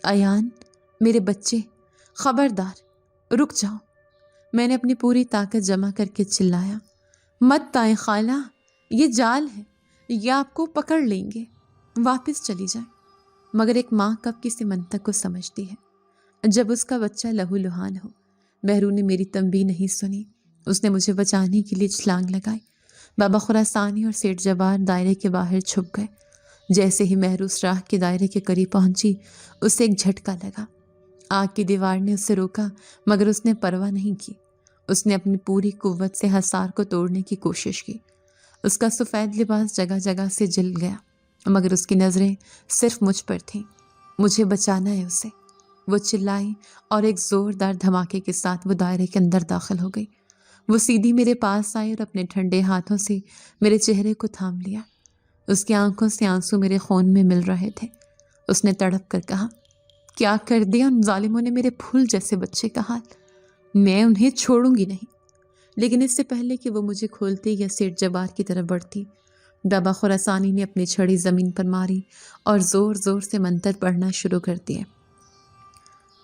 S2: ایان، میرے بچے، خبردار، رک جاؤ۔ میں نے اپنی پوری طاقت جمع کر کے چلایا، مت آئیں خالہ، یہ جال ہے، یہ آپ کو پکڑ لیں گے، واپس چلی جائیں۔ مگر ایک ماں کب کسی منطق کو سمجھتی ہے جب اس کا بچہ لہو لہان ہو۔ مہرو نے میری تنبیہ نہیں سنی، اس نے مجھے بچانے کے لیے چھلانگ لگائی۔ بابا خراسانی اور سیٹھ جبار دائرے کے باہر چھپ گئے۔ جیسے ہی مہرو اس راہ کے دائرے کے قریب پہنچی، اسے ایک جھٹکا لگا۔ آگ کی دیوار نے اسے روکا، مگر اس نے پرواہ نہیں کی۔ اس نے اپنی پوری قوت سے حصار کو توڑنے کی کوشش کی۔ اس کا سفید لباس جگہ جگہ سے جل گیا، مگر اس کی نظریں صرف مجھ پر تھیں۔ مجھے بچانا ہے اسے، وہ چلائی اور ایک زوردار دھماکے کے ساتھ وہ دائرے کے اندر داخل ہو گئی۔ وہ سیدھی میرے پاس آئی اور اپنے ٹھنڈے ہاتھوں سے میرے چہرے کو تھام لیا۔ اس کی آنکھوں سے آنسو میرے خون میں مل رہے تھے۔ اس نے تڑپ کر کہا، کیا کر دیا ان ظالموں نے میرے پھول جیسے بچے کا حال، میں انہیں چھوڑوں گی نہیں۔ لیکن اس سے پہلے کہ وہ مجھے کھولتی یا سیٹھ جبار کی طرف بڑھتی، بابا خراسانی نے اپنی چھڑی زمین پر ماری اور زور زور سے منتر پڑھنا شروع کر دیا۔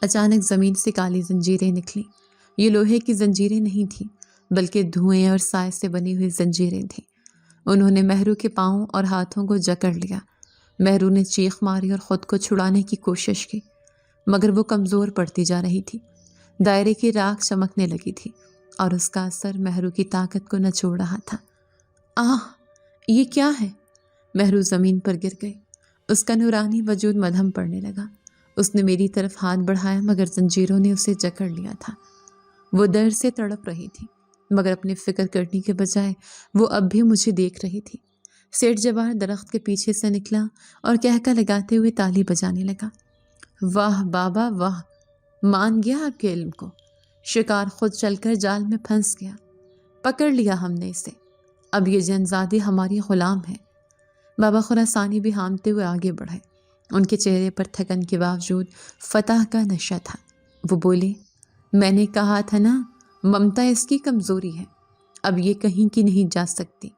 S2: اچانک زمین سے کالی زنجیریں نکلیں۔ یہ لوہے کی زنجیریں نہیں تھیں، بلکہ دھوئیں اور سائے سے بنی ہوئی زنجیریں تھیں۔ انہوں نے مہرو کے پاؤں اور ہاتھوں کو جکڑ لیا۔ مہرو نے چیخ ماری اور خود کو چھڑانے کی کوشش کی، مگر وہ کمزور پڑتی جا رہی تھی۔ دائرے کی راکھ چمکنے لگی تھی اور اس کا اثر مہرو کی طاقت کو نچوڑ رہا تھا۔ آہ، یہ کیا ہے؟ مہرو زمین پر گر گئی۔ اس کا نورانی وجود مدھم پڑنے لگا۔ اس نے میری طرف ہاتھ بڑھایا، مگر زنجیروں نے اسے جکڑ لیا تھا۔ وہ درد سے تڑپ رہی تھی، مگر اپنی فکر کرنے کے بجائے وہ اب بھی مجھے دیکھ رہی تھی۔ سیٹھ جبار درخت کے پیچھے سے نکلا اور کہکا لگاتے ہوئے تالی بجانے لگا، واہ بابا واہ، مان گیا آپ کے علم کو، شکار خود چل کر جال میں پھنس گیا، پکڑ لیا ہم نے اسے، اب یہ جنزادی ہماری غلام ہے۔ بابا خراسانی بھی ہامتے ہوئے آگے بڑھے۔ ان کے چہرے پر تھکن کے باوجود فتح کا نشہ تھا۔ وہ بولے، میں نے کہا تھا نا، ممتا اس کی کمزوری ہے، اب یہ کہیں کی نہیں جا سکتی۔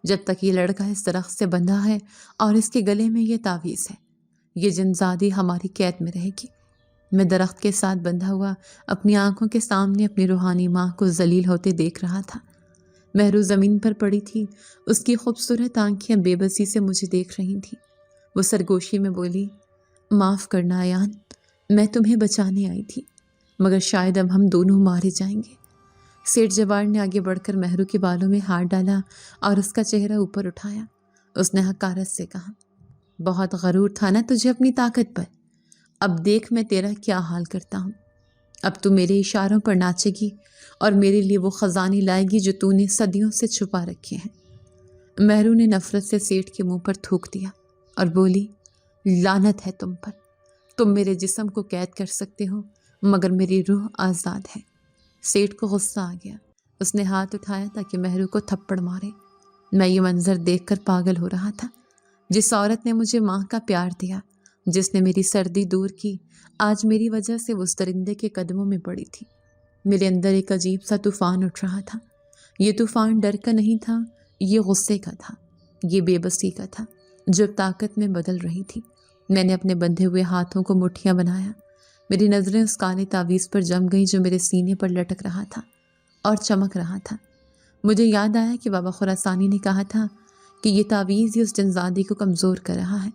S2: جب تک یہ لڑکا اس درخت سے بندھا ہے اور اس کے گلے میں یہ تعویذ ہے، یہ جنزادی ہماری قید میں رہے گی۔ میں درخت کے ساتھ بندھا ہوا اپنی آنکھوں کے سامنے اپنی روحانی ماں کو ذلیل ہوتے دیکھ رہا تھا۔ مہرو زمین پر پڑی تھی، اس کی خوبصورت آنکھیں بے بسی سے مجھے دیکھ رہی تھیں۔ وہ سرگوشی میں بولی، معاف کرنا ایان، میں تمہیں بچانے آئی تھی، مگر شاید اب ہم دونوں مارے جائیں گے۔ سیٹھ جوار نے آگے بڑھ کر مہرو کے بالوں میں ہاتھ ڈالا اور اس کا چہرہ اوپر اٹھایا۔ اس نے حقارت سے کہا، بہت غرور تھا نا تجھے اپنی طاقت پر، اب دیکھ میں تیرا کیا حال کرتا ہوں۔ اب تو میرے اشاروں پر ناچے گی اور میرے لیے وہ خزانے لائے گی جو تو نے صدیوں سے چھپا رکھے ہیں۔ مہرو نے نفرت سے سیٹھ کے منہ پر تھوک دیا اور بولی، لعنت ہے تم پر، تم میرے جسم کو قید کر سکتے ہو مگر میری روح آزاد ہے۔ سیٹھ کو غصہ آ گیا، اس نے ہاتھ اٹھایا تاکہ مہرو کو تھپڑ مارے۔ میں یہ منظر دیکھ کر پاگل ہو رہا تھا۔ جس عورت نے مجھے ماں کا پیار دیا، جس نے میری سردی دور کی، آج میری وجہ سے اس درندے کے قدموں میں پڑی تھی۔ میرے اندر ایک عجیب سا طوفان اٹھ رہا تھا۔ یہ طوفان ڈر کا نہیں تھا، یہ غصے کا تھا، یہ بے بسی کا تھا جو طاقت میں بدل رہی تھی۔ میں نے اپنے بندھے ہوئے ہاتھوں کو مٹھیاں بنایا۔ میری نظریں اس کالے تعویذ پر جم گئیں جو میرے سینے پر لٹک رہا تھا اور چمک رہا تھا۔ مجھے یاد آیا کہ بابا خراسانی نے کہا تھا کہ یہ تعویذ ہی اس جنزادی کو کمزور کر رہا ہے۔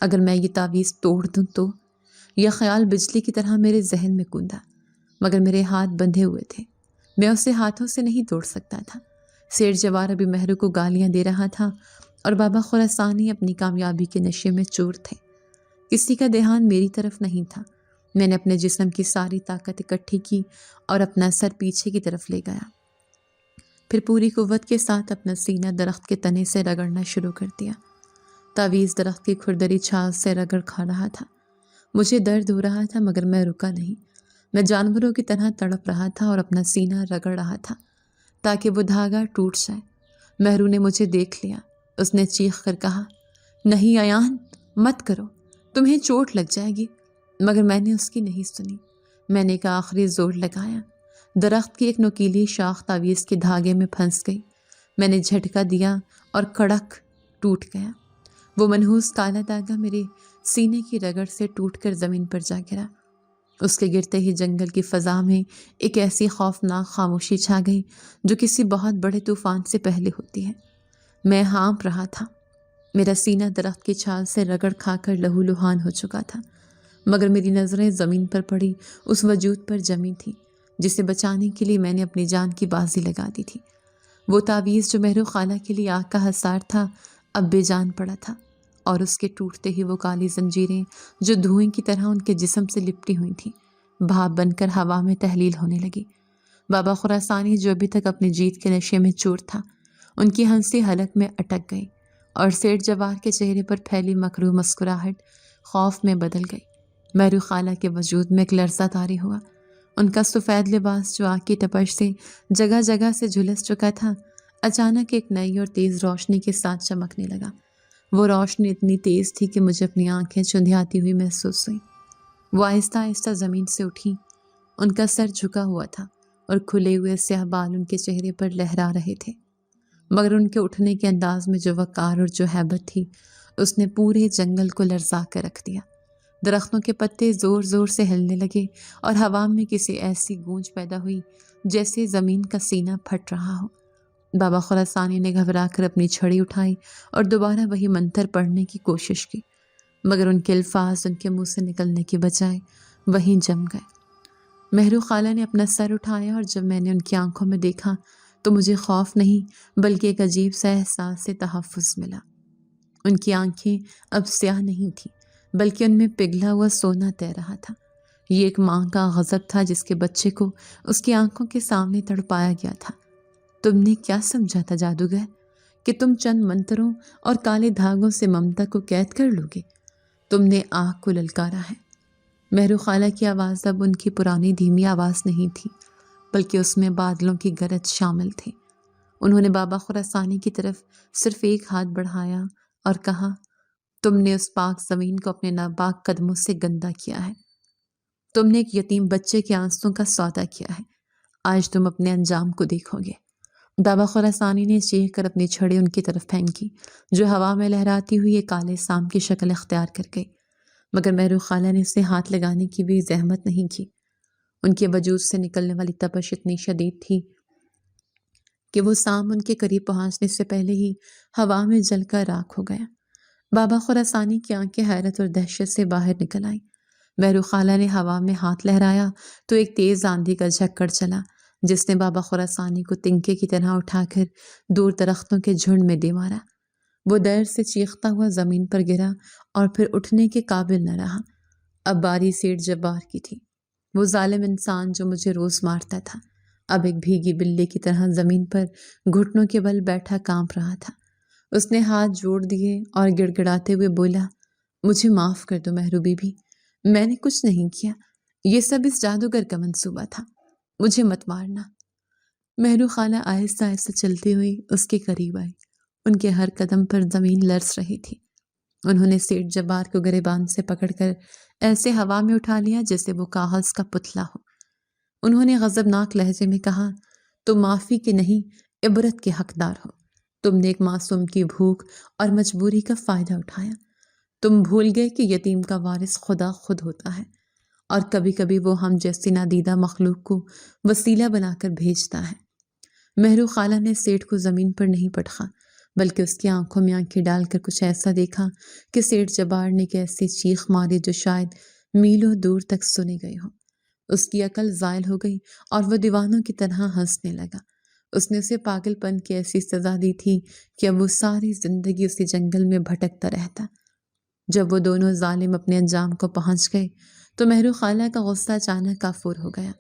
S2: اگر میں یہ تعویذ توڑ دوں تو… یہ خیال بجلی کی طرح میرے ذہن میں کوندا، مگر میرے ہاتھ بندھے ہوئے تھے، میں اسے ہاتھوں سے نہیں توڑ سکتا تھا۔ سیٹھ جوار ابھی مہرو کو گالیاں دے رہا تھا اور بابا خراسانی اپنی کامیابی کے نشے میں چور تھے۔ کسی کا دھیان میری طرف نہیں تھا۔ میں نے اپنے جسم کی ساری طاقت اکٹھی کی اور اپنا سر پیچھے کی طرف لے گیا، پھر پوری قوت کے ساتھ اپنا سینہ درخت کے تنے سے رگڑنا شروع کر دیا۔ تعویذ درخت کی کھردری چھال سے رگڑ کھا رہا تھا۔ مجھے درد ہو رہا تھا مگر میں رکا نہیں۔ میں جانوروں کی طرح تڑپ رہا تھا اور اپنا سینہ رگڑ رہا تھا تاکہ وہ دھاگا ٹوٹ جائے۔ مہرو نے مجھے دیکھ لیا، اس نے چیخ کر کہا، نہیں ایان، مت کرو، تمہیں چوٹ لگ جائے گی، مگر میں نے اس کی نہیں سنی۔ میں نے ایک آخری زور لگایا، درخت کی ایک نوکیلی شاخ تعویذ کے دھاگے میں پھنس گئی۔ میں نے جھٹکا دیا اور کڑک ٹوٹ گیا۔ وہ منحوس کالا دھاگا میرے سینے کی رگڑ سے ٹوٹ کر زمین پر جا گرا۔ اس کے گرتے ہی جنگل کی فضا میں ایک ایسی خوفناک خاموشی چھا گئی جو کسی بہت بڑے طوفان سے پہلے ہوتی ہے۔ میں ہانپ رہا تھا، میرا سینہ درخت کی چھال سے رگڑ کھا کر لہو لہان ہو چکا تھا، مگر میری نظریں زمین پر پڑی اس وجود پر جمی تھی جسے بچانے کے لیے میں نے اپنی جان کی بازی لگا دی تھی۔ وہ تعویذ جو مہرو خالہ کے لیے آگ کا حصار تھا اب بے جان پڑا تھا، اور اس کے ٹوٹتے ہی وہ کالی زنجیریں جو دھوئیں کی طرح ان کے جسم سے لپٹی ہوئی تھیں بھاپ بن کر ہوا میں تحلیل ہونے لگی۔ بابا خراسانی جو ابھی تک اپنی جیت کے نشے میں چور تھا، ان کی ہنسی حلق میں اٹک گئی اور سیٹھ جوار کے چہرے پر پھیلی مکروہ مسکراہٹ خوف میں بدل گئی۔ مہرو خالہ کے وجود میں ایک لرزہ طاری ہوا۔ ان کا سفید لباس جو آگ کی تپش سے جگہ جگہ سے جھلس چکا تھا، اچانک ایک نئی اور تیز روشنی کے ساتھ چمکنے لگا۔ وہ روشنی اتنی تیز تھی کہ مجھے اپنی آنکھیں چندھیاتی ہوئی محسوس ہوئی۔ وہ آہستہ آہستہ زمین سے اٹھی، ان کا سر جھکا ہوا تھا اور کھلے ہوئے سیاہ بال ان کے چہرے پر لہرا رہے تھے، مگر ان کے اٹھنے کے انداز میں جو وقار اور جو ہیبت تھی، اس نے پورے جنگل کو لرزا کر رکھ دیا۔ درختوں کے پتے زور زور سے ہلنے لگے اور ہوا میں کسی ایسی گونج پیدا ہوئی جیسے زمین کا سینہ پھٹ رہا ہو۔ بابا خراسانی نے گھبرا کر اپنی چھڑی اٹھائی اور دوبارہ وہی منتر پڑھنے کی کوشش کی، مگر ان کے الفاظ ان کے منہ سے نکلنے کی بجائے وہیں جم گئے۔ مہرو خالہ نے اپنا سر اٹھایا اور جب میں نے ان کی آنکھوں میں دیکھا تو مجھے خوف نہیں بلکہ ایک عجیب سا احساس سے تحفظ ملا۔ ان کی آنکھیں اب سیاہ نہیں تھیں بلکہ ان میں پگھلا ہوا سونا تیر رہا تھا۔ یہ ایک ماں کا غضب تھا جس کے بچے کو اس کی آنکھوں کے سامنے تڑپایا گیا تھا۔ تم نے کیا سمجھا تھا جادوگر کہ تم چند منتروں اور کالے دھاگوں سے ممتا کو قید کر لو گے؟ تم نے آگ کو للکارا ہے۔ مہرو خالہ کی آواز اب ان کی پرانی دھیمی آواز نہیں تھی بلکہ اس میں بادلوں کی گرج شامل تھی۔ انہوں نے بابا خراسانی کی طرف صرف ایک ہاتھ بڑھایا اور کہا، تم نے اس پاک زمین کو اپنے ناپاک قدموں سے گندا کیا ہے۔ تم نے ایک یتیم بچے کے آنسوں کا سودا کیا ہے۔ آج تم اپنے انجام کو دیکھو گے۔ بابا خراسانی نے چیخ کر اپنی چھڑی ان کی طرف پھینکی جو ہوا میں لہراتی ہوئی ایک کالے سام کی شکل اختیار کر گئی، مگر مہرو خالہ نے اسے ہاتھ لگانے کی بھی زحمت نہیں کی۔ ان کے وجود سے نکلنے والی تپش اتنی شدید تھی کہ وہ سام ان کے قریب پہنچنے سے پہلے ہی ہوا میں جل کر راکھ ہو گیا۔ بابا خراسانی کی آنکھیں حیرت اور دہشت سے باہر نکل آئیں۔ مہرو خالہ نے ہوا میں ہاتھ لہرایا تو ایک تیز آندھی کا جھکڑ چلا جس نے بابا خراسانی کو تنکے کی طرح اٹھا کر دور درختوں کے جھنڈ میں دے مارا۔ وہ درد سے چیختا ہوا زمین پر گرا اور پھر اٹھنے کے قابل نہ رہا۔ اب باری سیٹھ جبار کی تھی، وہ ظالم انسان جو مجھے روز مارتا تھا، اب ایک بھیگی بلی کی طرح زمین پر گھٹنوں کے بل بیٹھا کانپ رہا تھا۔ اس نے ہاتھ جوڑ دیے اور گڑ گڑاتے ہوئے بولا، مجھے معاف کر دو مہرو بی بی، میں نے کچھ نہیں کیا، یہ سب اس جادوگر کا منصوبہ تھا، مجھے مت مارنا۔ مہرو خالہ آہستہ آہستہ چلتی ہوئی اس کے قریب آئی، ان کے ہر قدم پر زمین لرز رہی تھی۔ انہوں نے سیٹھ جبار کو گریبان سے پکڑ کر ایسے ہوا میں اٹھا لیا جیسے وہ کاغذ کا پتلا ہو۔ انہوں نے غضبناک لہجے میں کہا، تم معافی کے نہیں عبرت کے حقدار ہو۔ تم نے ایک معصوم کی بھوک اور مجبوری کا فائدہ اٹھایا۔ تم بھول گئے کہ یتیم کا وارث خدا خود ہوتا ہے اور کبھی کبھی وہ ہم جیسی نادیدہ مخلوق کو وسیلہ بنا کر بھیجتا ہے۔ مہرو خالہ نے سیٹھ کو زمین پر نہیں پٹخا بلکہ اس کی آنکھوں میں آنکھیں ڈال کر کچھ ایسا دیکھا کہ سیٹھ جبار نے ایک ایسی چیخ ماری جو شاید میلوں دور تک سنی گئی ہو۔ اس کی عقل زائل ہو گئی اور وہ دیوانوں کی طرح ہنسنے لگا۔ اس نے اسے پاگل پن کی ایسی سزا دی تھی کہ اب وہ ساری زندگی اسی جنگل میں بھٹکتا رہتا۔ جب وہ دونوں ظالم اپنے انجام کو پہنچ گئے تو مہرو خالہ کا غصہ اچانک کافور ہو گیا۔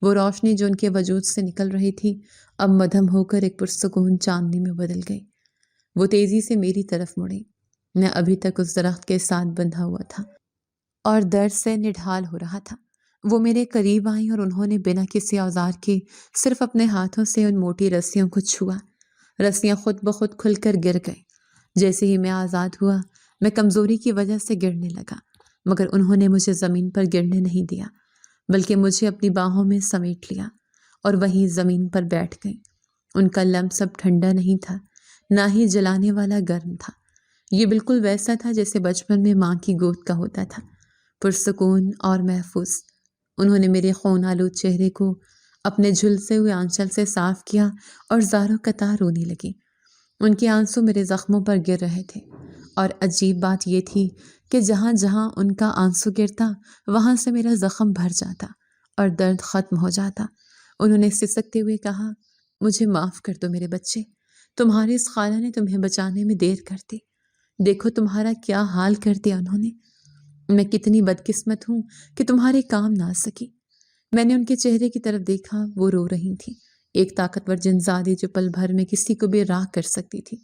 S2: وہ روشنی جو ان کے وجود سے نکل رہی تھی اب مدھم ہو کر ایک پرسکون چاندنی میں بدل گئی۔ وہ تیزی سے میری طرف مڑی۔ میں ابھی تک اس درخت کے ساتھ بندھا ہوا تھا اور درد سے نڈھال ہو رہا تھا۔ وہ میرے قریب آئیں اور انہوں نے بنا کسی اوزار کے صرف اپنے ہاتھوں سے ان موٹی رسیوں کو چھوا۔ رسیاں خود بخود کھل کر گر گئیں۔ جیسے ہی میں آزاد ہوا میں کمزوری کی وجہ سے گرنے لگا، مگر انہوں نے مجھے زمین پر گرنے نہیں دیا بلکہ مجھے اپنی باہوں میں سمیٹ لیا اور وہیں زمین پر بیٹھ گئے۔ ان کا لمس اب ٹھنڈا نہیں تھا، نہ ہی جلانے والا گرم تھا۔ یہ بالکل ویسا تھا جیسے بچپن میں ماں کی گود کا ہوتا تھا، پرسکون اور محفوظ۔ انہوں نے میرے خون آلود چہرے کو اپنے جھلسے ہوئے آنچل سے صاف کیا اور زاروں قطار رونے لگی۔ ان کے آنسو میرے زخموں پر گر رہے تھے اور عجیب بات یہ تھی کہ جہاں جہاں ان کا آنسو گرتا وہاں سے میرا زخم بھر جاتا اور درد ختم ہو جاتا۔ انہوں نے سسکتے ہوئے کہا، مجھے معاف کر دو میرے بچے، تمہاری اس خالہ نے تمہیں بچانے میں دیر کر دی۔ دیکھو تمہارا کیا حال کر دیا انہوں نے۔ میں کتنی بدقسمت ہوں کہ تمہارے کام نہ آ سکی۔ میں نے ان کے چہرے کی طرف دیکھا، وہ رو رہی تھی، ایک طاقتور جنزادی جو پل بھر میں کسی کو بھی راکھ کر سکتی تھی۔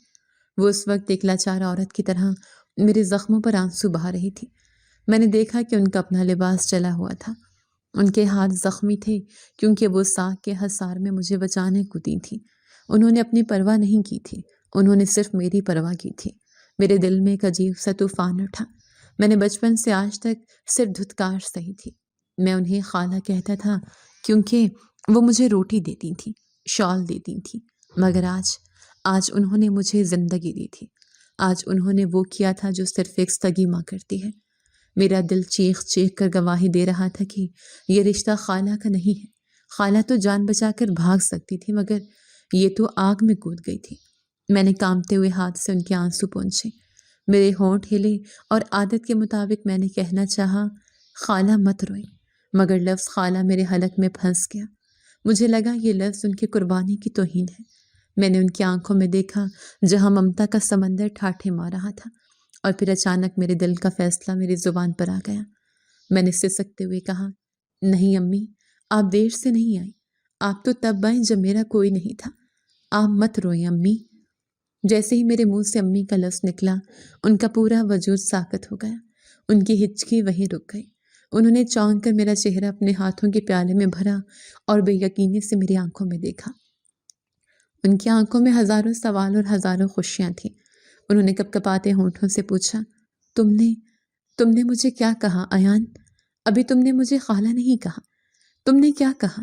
S2: وہ اس وقت ایک لاچار عورت کی طرح میرے زخموں پر آنسو بہا رہی تھی۔ میں نے دیکھا کہ ان کا اپنا لباس جلا ہوا تھا، ان کے ہاتھ زخمی تھے کیونکہ وہ ساگ کے حصار میں مجھے بچانے کو دی تھی۔ انہوں نے اپنی پرواہ نہیں کی تھی، انہوں نے صرف میری پرواہ کی تھی۔ میرے دل میں ایک عجیب سا طوفان اٹھا۔ میں نے بچپن سے آج تک صرف دھتکار سہی تھی۔ میں انہیں خالہ کہتا تھا کیونکہ وہ مجھے روٹی دیتی تھی، شال دیتی تھی، مگر آج انہوں نے مجھے زندگی دی تھی۔ آج انہوں نے وہ کیا تھا جو صرف ایک سگی ماں کرتی ہے۔ میرا دل چیخ چیخ کر گواہی دے رہا تھا کہ یہ رشتہ خالہ کا نہیں ہے۔ خالہ تو جان بچا کر بھاگ سکتی تھی مگر یہ تو آگ میں کود گئی تھی۔ میں نے کانپتے ہوئے ہاتھ سے ان کے آنسو پونچھے، میرے ہونٹ ہلے اور عادت کے مطابق میں نے کہنا چاہا، خالہ مت روئے، مگر لفظ خالہ میرے حلق میں پھنس گیا۔ مجھے لگا یہ لفظ ان کی قربانی کی توہین ہے۔ میں نے ان کی آنکھوں میں دیکھا جہاں ممتا کا سمندر ٹھاٹھے مار رہا تھا، اور پھر اچانک میرے دل کا فیصلہ میری زبان پر آ گیا۔ میں نے سسکتے ہوئے کہا، نہیں امی، آپ دیر سے نہیں آئی، آپ تو تب آئیں جب میرا کوئی نہیں تھا، آپ مت روئیں امی۔ جیسے ہی میرے منہ سے امی کا لفظ نکلا ان کا پورا وجود ساکت ہو گیا، ان کی ہچکی وہیں رک گئی۔ انہوں نے چونک کر میرا چہرہ اپنے ہاتھوں کے پیالے میں بھرا اور بے یقینی سے میری آنکھوں میں دیکھا۔ ان کی آنکھوں میں ہزاروں سوال اور ہزاروں خوشیاں تھیں۔ انہوں نے کپ کپاتے ہونٹوں سے پوچھا، تم نے مجھے کیا کہا ایان؟ ابھی تم نے مجھے خالہ نہیں کہا، تم نے کیا کہا؟